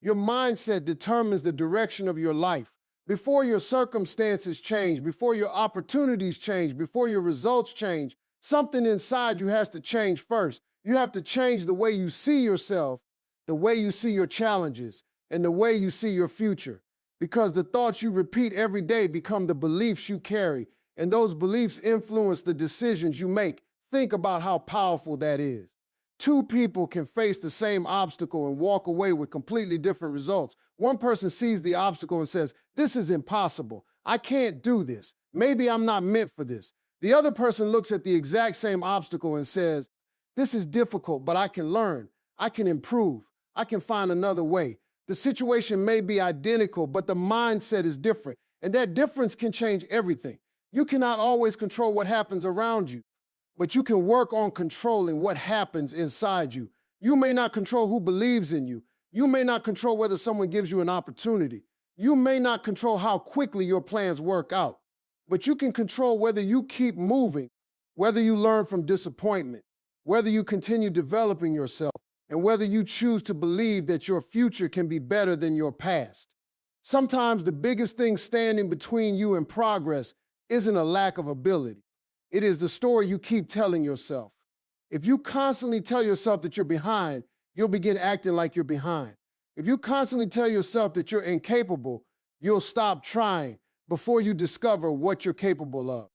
Your mindset determines the direction of your life. Before your circumstances change, before your opportunities change, before your results change, something inside you has to change first. You have to change the way you see yourself, the way you see your challenges, and the way you see your future. Because the thoughts you repeat every day become the beliefs you carry, and those beliefs influence the decisions you make. Think about how powerful that is. Two people can face the same obstacle and walk away with completely different results. One person sees the obstacle and says, "This is impossible. I can't do this. Maybe I'm not meant for this." The other person looks at the exact same obstacle and says, "This is difficult, but I can learn. I can improve. I can find another way." The situation may be identical, but the mindset is different. And that difference can change everything. You cannot always control what happens around you, but you can work on controlling what happens inside you. You may not control who believes in you. You may not control whether someone gives you an opportunity. You may not control how quickly your plans work out, but you can control whether you keep moving, whether you learn from disappointment, whether you continue developing yourself, and whether you choose to believe that your future can be better than your past. Sometimes the biggest thing standing between you and progress isn't a lack of ability. It is the story you keep telling yourself. If you constantly tell yourself that you're behind, you'll begin acting like you're behind. If you constantly tell yourself that you're incapable, you'll stop trying before you discover what you're capable of.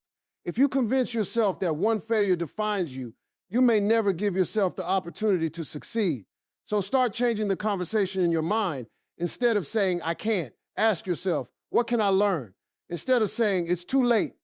If you convince yourself that one failure defines you, you may never give yourself the opportunity to succeed. So start changing the conversation in your mind. Instead of saying, "I can't," ask yourself, "What can I learn?" Instead of saying, "It's too late,"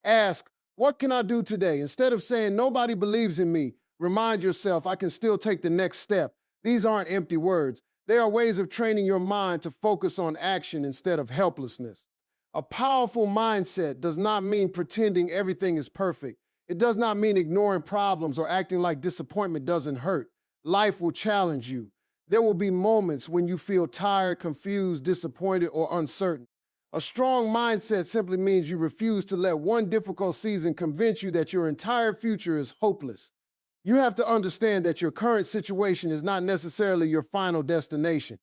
ask, "What can I do today?" Instead of saying, "Nobody believes in me," remind yourself, "I can still take the next step." These aren't empty words. They are ways of training your mind to focus on action instead of helplessness. A powerful mindset does not mean pretending everything is perfect. It does not mean ignoring problems or acting like disappointment doesn't hurt. Life will challenge you. There will be moments when you feel tired, confused, disappointed, or uncertain. A strong mindset simply means you refuse to let one difficult season convince you that your entire future is hopeless. You have to understand that your current situation is not necessarily your final destination.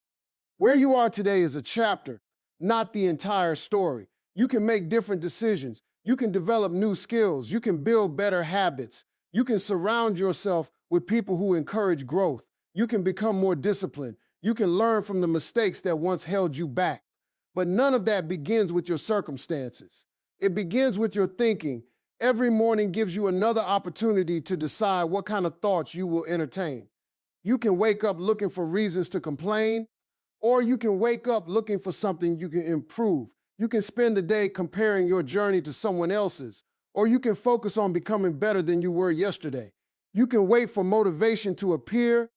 Where you are today is a chapter, not the entire story. You can make different decisions. You can develop new skills. You can build better habits. You can surround yourself with people who encourage growth. You can become more disciplined. You can learn from the mistakes that once held you back. But none of that begins with your circumstances. It begins with your thinking. Every morning gives you another opportunity to decide what kind of thoughts you will entertain. You can wake up looking for reasons to complain, or you can wake up looking for something you can improve. You can spend the day comparing your journey to someone else's, or you can focus on becoming better than you were yesterday. You can wait for motivation to appear,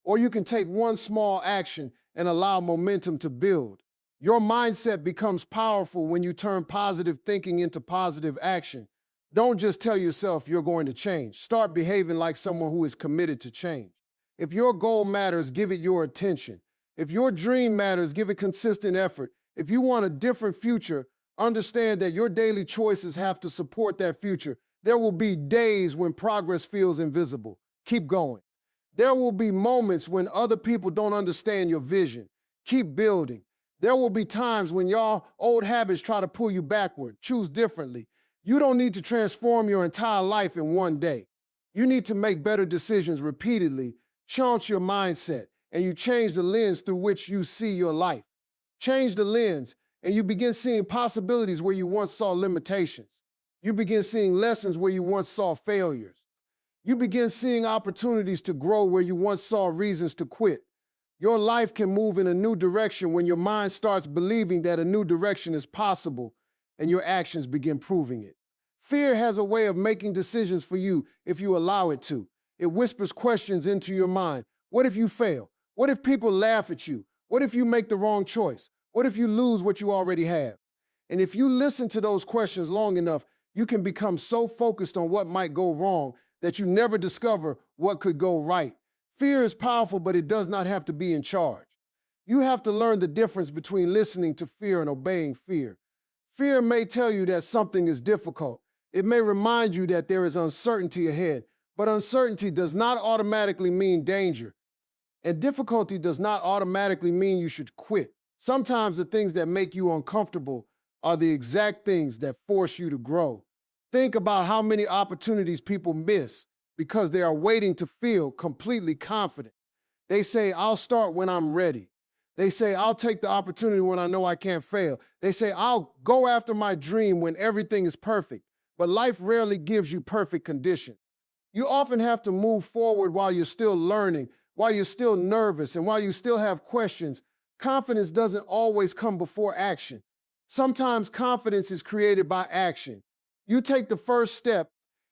or you can take one small action and allow momentum to build. Your mindset becomes powerful when you turn positive thinking into positive action. Don't just tell yourself you're going to change. Start behaving like someone who is committed to change. If your goal matters, give it your attention. If your dream matters, give it consistent effort. If you want a different future, understand that your daily choices have to support that future. There will be days when progress feels invisible. Keep going. There will be moments when other people don't understand your vision. Keep building. There will be times when your old habits try to pull you backward. Choose differently. You don't need to transform your entire life in one day. You need to make better decisions repeatedly, change your mindset, and you change the lens through which you see your life. Change the lens, and you begin seeing possibilities where you once saw limitations. You begin seeing lessons where you once saw failures. You begin seeing opportunities to grow where you once saw reasons to quit. Your life can move in a new direction when your mind starts believing that a new direction is possible and your actions begin proving it. Fear has a way of making decisions for you if you allow it to. It whispers questions into your mind. What if you fail? What if people laugh at you? What if you make the wrong choice? What if you lose what you already have? And if you listen to those questions long enough, you can become so focused on what might go wrong that you never discover what could go right. Fear is powerful, but it does not have to be in charge. You have to learn the difference between listening to fear and obeying fear. Fear may tell you that something is difficult. It may remind you that there is uncertainty ahead, but uncertainty does not automatically mean danger. And difficulty does not automatically mean you should quit. Sometimes the things that make you uncomfortable are the exact things that force you to grow. Think about how many opportunities people miss because they are waiting to feel completely confident. They say, I'll start when I'm ready. They say, I'll take the opportunity when I know I can't fail. They say, I'll go after my dream when everything is perfect. But life rarely gives you perfect conditions. You often have to move forward while you're still learning, while you're still nervous, and while you still have questions. Confidence doesn't always come before action. Sometimes confidence is created by action. You take the first step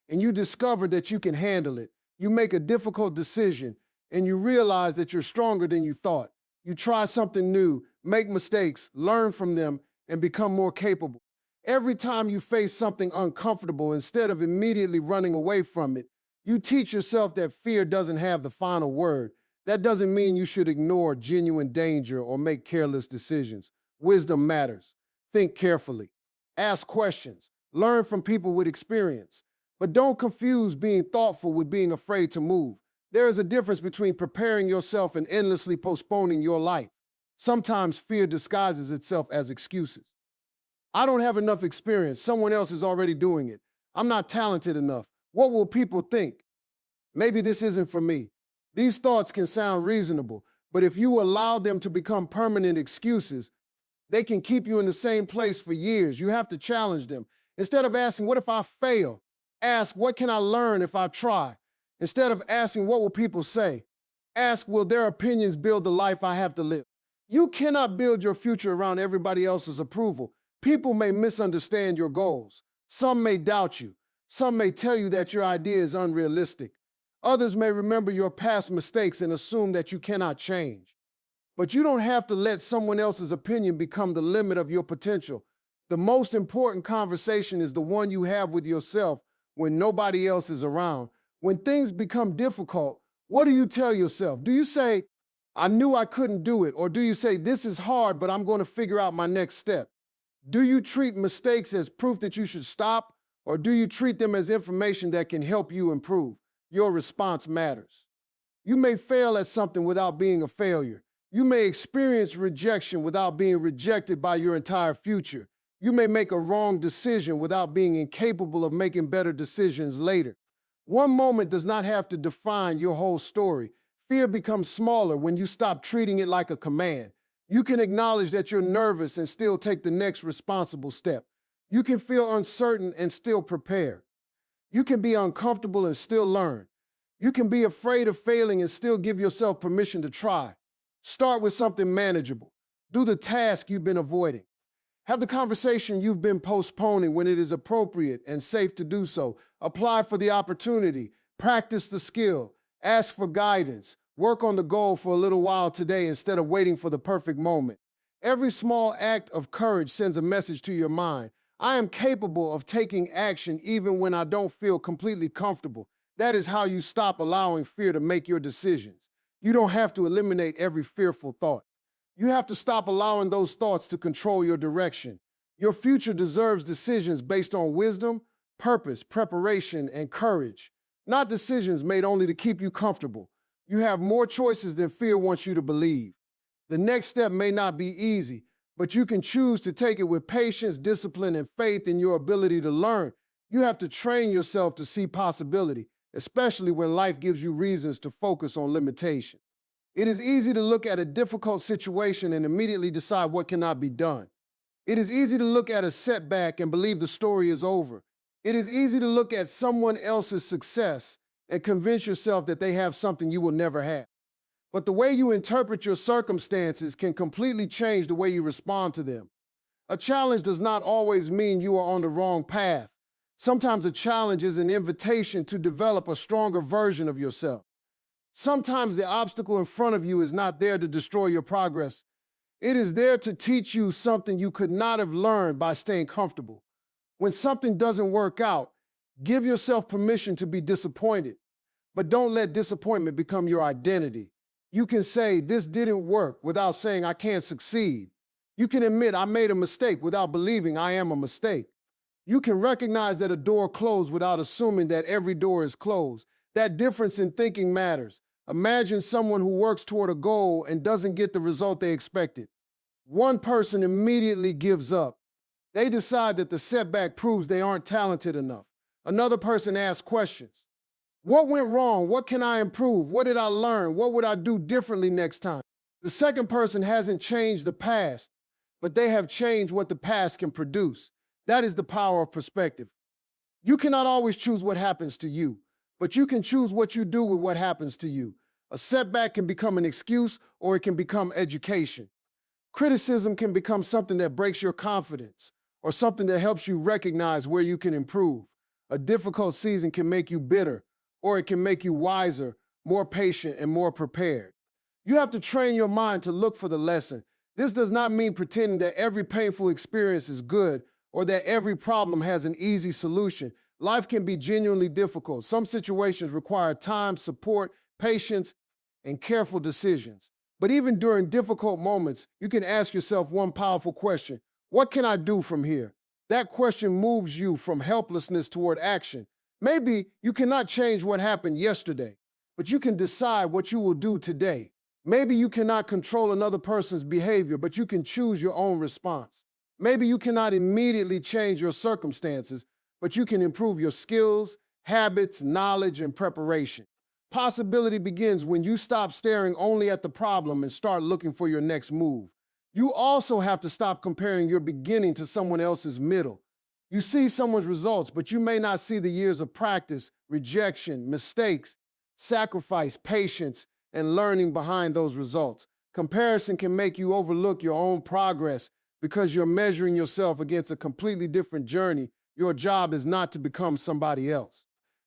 and you discover that you can handle it. You make a difficult decision and you realize that you're stronger than you thought. You try something new, make mistakes, learn from them, and become more capable. Every time you face something uncomfortable, instead of immediately running away from it, you teach yourself that fear doesn't have the final word. That doesn't mean you should ignore genuine danger or make careless decisions. Wisdom matters. Think carefully. Ask questions. Learn from people with experience. But don't confuse being thoughtful with being afraid to move. There is a difference between preparing yourself and endlessly postponing your life. Sometimes fear disguises itself as excuses. I don't have enough experience. Someone else is already doing it. I'm not talented enough. What will people think? Maybe this isn't for me. These thoughts can sound reasonable, but if you allow them to become permanent excuses, they can keep you in the same place for years. You have to challenge them. Instead of asking, what if I fail? Ask, what can I learn if I try? Instead of asking, what will people say? Ask, will their opinions build the life I have to live? You cannot build your future around everybody else's approval. People may misunderstand your goals. Some may doubt you. Some may tell you that your idea is unrealistic. Others may remember your past mistakes and assume that you cannot change. But you don't have to let someone else's opinion become the limit of your potential. The most important conversation is the one you have with yourself when nobody else is around. When things become difficult, what do you tell yourself? Do you say, I knew I couldn't do it? Or do you say, this is hard, but I'm going to figure out my next step? Do you treat mistakes as proof that you should stop? Or do you treat them as information that can help you improve? Your response matters. You may fail at something without being a failure. You may experience rejection without being rejected by your entire future. You may make a wrong decision without being incapable of making better decisions later. One moment does not have to define your whole story. Fear becomes smaller when you stop treating it like a command. You can acknowledge that you're nervous and still take the next responsible step. You can feel uncertain and still prepare. You can be uncomfortable and still learn. You can be afraid of failing and still give yourself permission to try. Start with something manageable. Do the task you've been avoiding. Have the conversation you've been postponing when it is appropriate and safe to do so. Apply for the opportunity. Practice the skill. Ask for guidance. Work on the goal for a little while today instead of waiting for the perfect moment. Every small act of courage sends a message to your mind. I am capable of taking action even when I don't feel completely comfortable. That is how you stop allowing fear to make your decisions. You don't have to eliminate every fearful thought. You have to stop allowing those thoughts to control your direction. Your future deserves decisions based on wisdom, purpose, preparation, and courage, not decisions made only to keep you comfortable. You have more choices than fear wants you to believe. The next step may not be easy, but you can choose to take it with patience, discipline, and faith in your ability to learn. You have to train yourself to see possibility, especially when life gives you reasons to focus on limitation. It is easy to look at a difficult situation and immediately decide what cannot be done. It is easy to look at a setback and believe the story is over. It is easy to look at someone else's success and convince yourself that they have something you will never have. But the way you interpret your circumstances can completely change the way you respond to them. A challenge does not always mean you are on the wrong path. Sometimes a challenge is an invitation to develop a stronger version of yourself. Sometimes the obstacle in front of you is not there to destroy your progress. It is there to teach you something you could not have learned by staying comfortable. When something doesn't work out, give yourself permission to be disappointed, but don't let disappointment become your identity. You can say, this didn't work without saying I can't succeed. You can admit I made a mistake without believing I am a mistake. You can recognize that a door closed without assuming that every door is closed. That difference in thinking matters. Imagine someone who works toward a goal and doesn't get the result they expected. One person immediately gives up. They decide that the setback proves they aren't talented enough. Another person asks questions. What went wrong? What can I improve? What did I learn? What would I do differently next time? The second person hasn't changed the past, but they have changed what the past can produce. That is the power of perspective. You cannot always choose what happens to you, but you can choose what you do with what happens to you. A setback can become an excuse or it can become education. Criticism can become something that breaks your confidence or something that helps you recognize where you can improve. A difficult season can make you bitter, or it can make you wiser, more patient, and more prepared. You have to train your mind to look for the lesson. This does not mean pretending that every painful experience is good or that every problem has an easy solution. Life can be genuinely difficult. Some situations require time, support, patience, and careful decisions. But even during difficult moments, you can ask yourself one powerful question: what can I do from here? That question moves you from helplessness toward action. Maybe you cannot change what happened yesterday, but you can decide what you will do today. Maybe you cannot control another person's behavior, but you can choose your own response. Maybe you cannot immediately change your circumstances, but you can improve your skills, habits, knowledge, and preparation. Possibility begins when you stop staring only at the problem and start looking for your next move. You also have to stop comparing your beginning to someone else's middle. You see someone's results, but you may not see the years of practice, rejection, mistakes, sacrifice, patience, and learning behind those results. Comparison can make you overlook your own progress because you're measuring yourself against a completely different journey. Your job is not to become somebody else.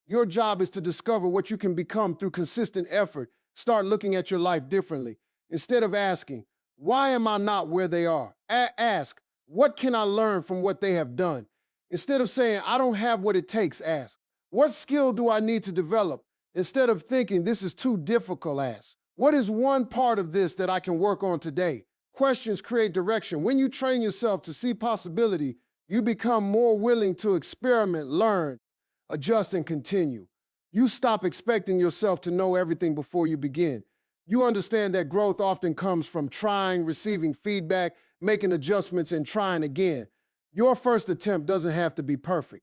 Your job is to discover what you can become through consistent effort. Start looking at your life differently. Instead of asking, why am I not where they are? Ask, what can I learn from what they have done? Instead of saying, I don't have what it takes, ask, what skill do I need to develop? Instead of thinking, this is too difficult, ask, what is one part of this that I can work on today? Questions create direction. When you train yourself to see possibility, you become more willing to experiment, learn, adjust, and continue. You stop expecting yourself to know everything before you begin. You understand that growth often comes from trying, receiving feedback, making adjustments, and trying again. Your first attempt doesn't have to be perfect.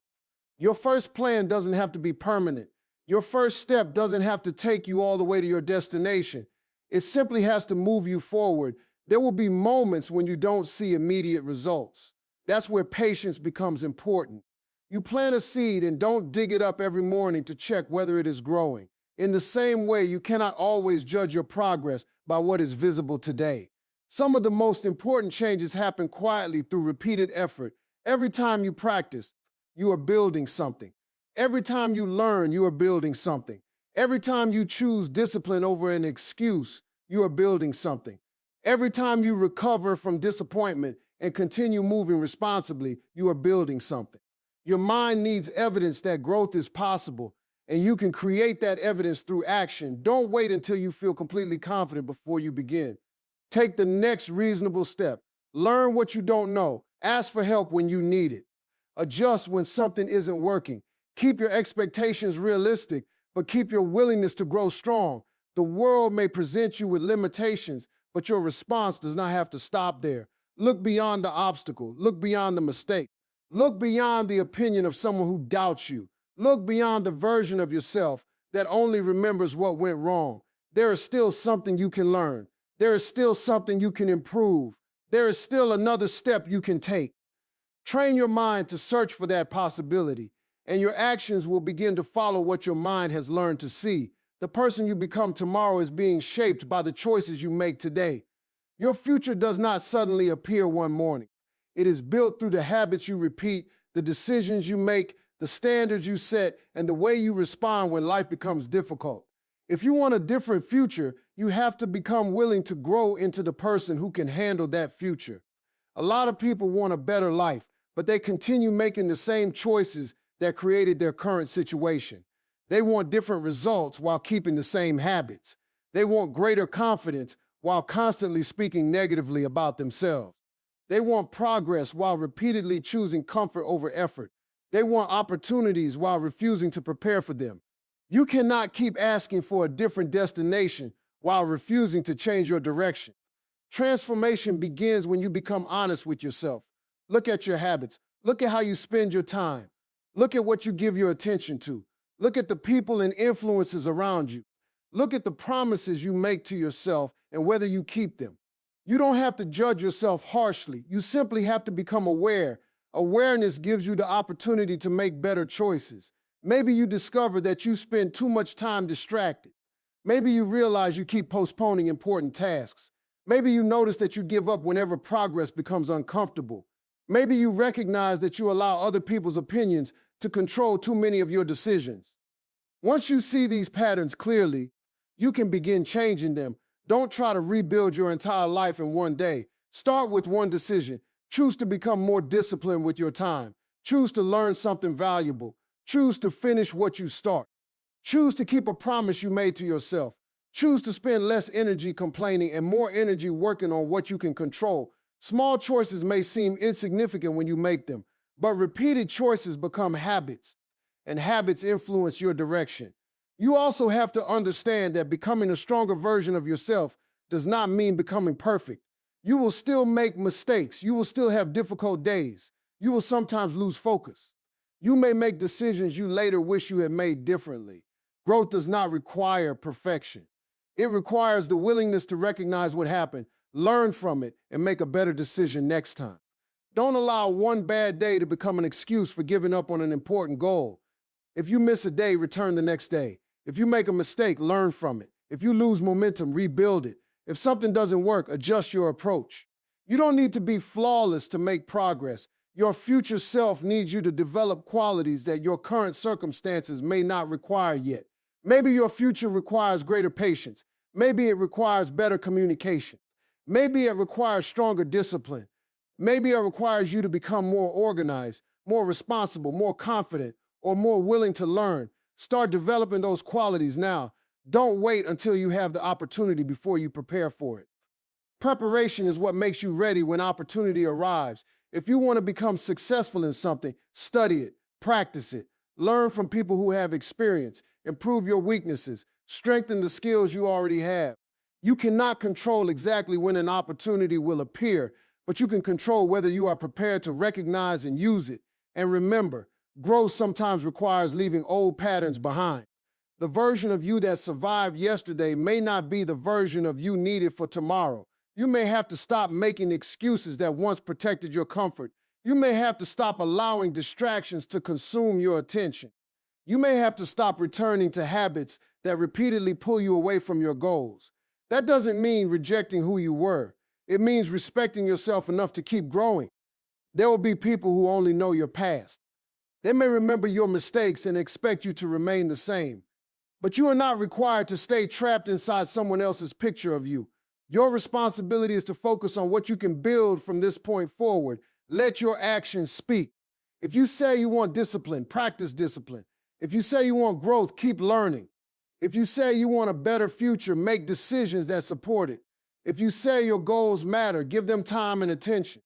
Your first plan doesn't have to be permanent. Your first step doesn't have to take you all the way to your destination. It simply has to move you forward. There will be moments when you don't see immediate results. That's where patience becomes important. You plant a seed and don't dig it up every morning to check whether it is growing. In the same way, you cannot always judge your progress by what is visible today. Some of the most important changes happen quietly through repeated effort. Every time you practice, you are building something. Every time you learn, you are building something. Every time you choose discipline over an excuse, you are building something. Every time you recover from disappointment and continue moving responsibly, you are building something. Your mind needs evidence that growth is possible, and you can create that evidence through action. Don't wait until you feel completely confident before you begin. Take the next reasonable step. Learn what you don't know. Ask for help when you need it. Adjust when something isn't working. Keep your expectations realistic, but keep your willingness to grow strong. The world may present you with limitations, but your response does not have to stop there. Look beyond the obstacle. Look beyond the mistake. Look beyond the opinion of someone who doubts you. Look beyond the version of yourself that only remembers what went wrong. There is still something you can learn. There is still something you can improve. There is still another step you can take. Train your mind to search for that possibility, and your actions will begin to follow what your mind has learned to see. The person you become tomorrow is being shaped by the choices you make today. Your future does not suddenly appear one morning. It is built through the habits you repeat, the decisions you make, the standards you set, and the way you respond when life becomes difficult. If you want a different future, you have to become willing to grow into the person who can handle that future. A lot of people want a better life, but they continue making the same choices that created their current situation. They want different results while keeping the same habits. They want greater confidence while constantly speaking negatively about themselves. They want progress while repeatedly choosing comfort over effort. They want opportunities while refusing to prepare for them. You cannot keep asking for a different destination while refusing to change your direction. Transformation begins when you become honest with yourself. Look at your habits. Look at how you spend your time. Look at what you give your attention to. Look at the people and influences around you. Look at the promises you make to yourself and whether you keep them. You don't have to judge yourself harshly. You simply have to become aware. Awareness gives you the opportunity to make better choices. Maybe you discover that you spend too much time distracted. Maybe you realize you keep postponing important tasks. Maybe you notice that you give up whenever progress becomes uncomfortable. Maybe you recognize that you allow other people's opinions to control too many of your decisions. Once you see these patterns clearly, you can begin changing them. Don't try to rebuild your entire life in one day. Start with one decision. Choose to become more disciplined with your time. Choose to learn something valuable. Choose to finish what you start. Choose to keep a promise you made to yourself. Choose to spend less energy complaining and more energy working on what you can control. Small choices may seem insignificant when you make them, but repeated choices become habits, and habits influence your direction. You also have to understand that becoming a stronger version of yourself does not mean becoming perfect. You will still make mistakes. You will still have difficult days. You will sometimes lose focus. You may make decisions you later wish you had made differently. Growth does not require perfection. It requires the willingness to recognize what happened, learn from it, and make a better decision next time. Don't allow one bad day to become an excuse for giving up on an important goal. If you miss a day, return the next day. If you make a mistake, learn from it. If you lose momentum, rebuild it. If something doesn't work, adjust your approach. You don't need to be flawless to make progress. Your future self needs you to develop qualities that your current circumstances may not require yet. Maybe your future requires greater patience. Maybe it requires better communication. Maybe it requires stronger discipline. Maybe it requires you to become more organized, more responsible, more confident, or more willing to learn. Start developing those qualities now. Don't wait until you have the opportunity before you prepare for it. Preparation is what makes you ready when opportunity arrives. If you want to become successful in something, study it, practice it, learn from people who have experience, improve your weaknesses, strengthen the skills you already have. You cannot control exactly when an opportunity will appear, but you can control whether you are prepared to recognize and use it. And remember, growth sometimes requires leaving old patterns behind. The version of you that survived yesterday may not be the version of you needed for tomorrow. You may have to stop making excuses that once protected your comfort. You may have to stop allowing distractions to consume your attention. You may have to stop returning to habits that repeatedly pull you away from your goals. That doesn't mean rejecting who you were. It means respecting yourself enough to keep growing. There will be people who only know your past. They may remember your mistakes and expect you to remain the same. But you are not required to stay trapped inside someone else's picture of you. Your responsibility is to focus on what you can build from this point forward. Let your actions speak. If you say you want discipline, practice discipline. If you say you want growth, keep learning. If you say you want a better future, make decisions that support it. If you say your goals matter, give them time and attention.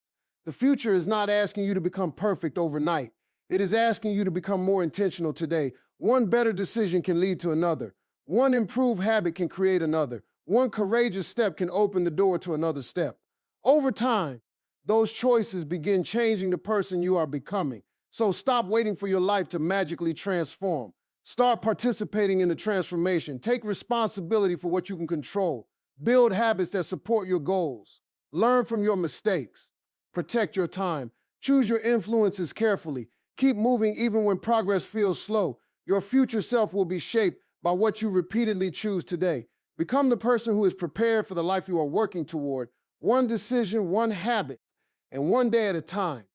The future is not asking you to become perfect overnight. It is asking you to become more intentional today. One better decision can lead to another. One improved habit can create another. One courageous step can open the door to another step. Over time, those choices begin changing the person you are becoming. So stop waiting for your life to magically transform. Start participating in the transformation. Take responsibility for what you can control. Build habits that support your goals. Learn from your mistakes. Protect your time. Choose your influences carefully. Keep moving even when progress feels slow. Your future self will be shaped by what you repeatedly choose today. Become the person who is prepared for the life you are working toward, one decision, one habit, and one day at a time.